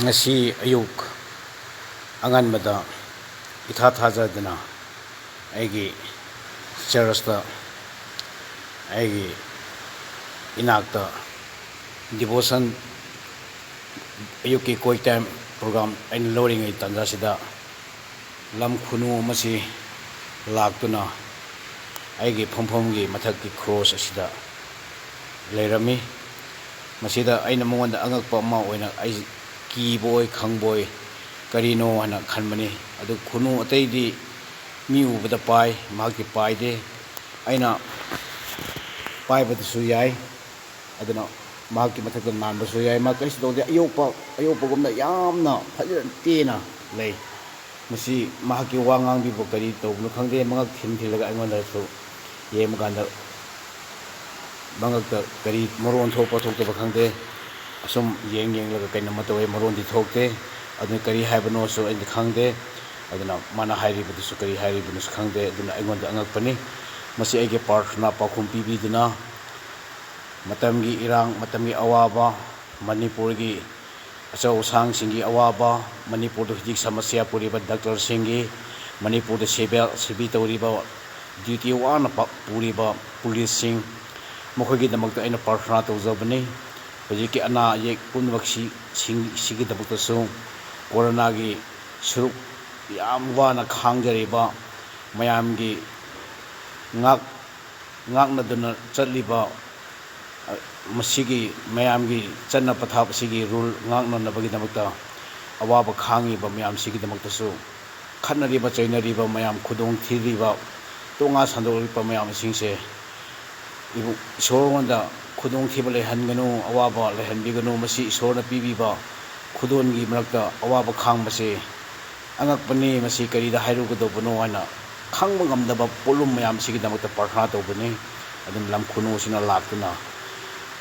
ngasi ayuk anganbada itha thajadana aigi churchta aigi inakta devotion ayuki koi time program ain loading ai tanja sida lam khunu masi laktuna aigi phomphomgi mathakki cross asida leirami masida aina mongonda angakpa ma oina ai ki boy khangboy karino hana khanmani adu khunu ataidi mi ubada pai magki pai de aina pai badu su yai aduna magki mathakda nan ba su yai ma kais do de ayopa gumna yamna phajira tena lei masi mahaki wangang bi bo kari to nu khangde mangak thim thilaga aingonda su yem ganda bangak kari moron thopa thokta ba khangde asum yeng laga kaina matoy moron di thokte adun kari haibano so in khangde aduna mana hairi bu su kari hairi bu su khangde aduna aingonda angak pani masi aige parthna pakhum pibi duna matamgi irang matamgi awaba manipurgi achau sang singi awaba manipur do hijik samasya puriba doctor singi manipur de sibi tawriba duty wana puriba police sing mokhogi damakta aina parthna tawjabani hojiki ana yek punwaksi sigi dabukta su corona gi suruk yam wana khangjariba mayamgi ngakna duna chatliba masigi mayamgi channa pathap sigi rule ngakna nabagi damakta awaba khangi ba mayam sigi damakta su khanariba chainariba mayam khudong thiriba tonga sandoriba mayam singse ibu sorwanda khudong thiba lehanganu awaba lehanbiganu masi sorna pibiba khudongi marakta awaba khangbase angakpani masi karida hairugodobono ana khangba ngamdaba polum mayam sigi damakta parthna tobani adun lam khunu sina laktuna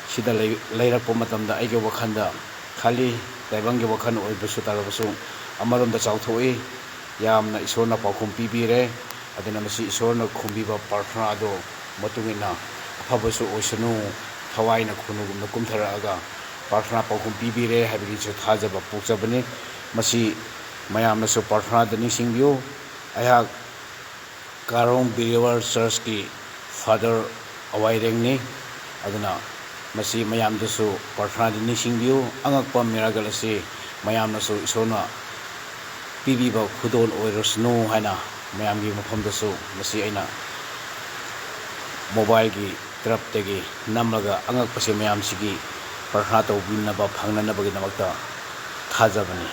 sida leirakpa matamda aige wakhanda khali taibangi wakhan oibasu tarabasu amaronda chauthoi yamna isorna pakhum pibire aduna masi isorna khumbiba parthna ado matungina afabasu oisanu thawaina khunugumna kumtharaga parthna pakhum pibire habigi chu thajaba pukjabani masi mayamna su parthna dani singbiu ayak karong believer church ki father awairengni aduna masi mayamda su parthna dani singbiu angakpa miracle ase mayamna su isona pibiba khudon oirosnu haina mayamgi mafamda su masi aina mobile gi trap tegi namlaga angakpase mayam sigi parthna tawbinaba phangnanabagi namakta thajabani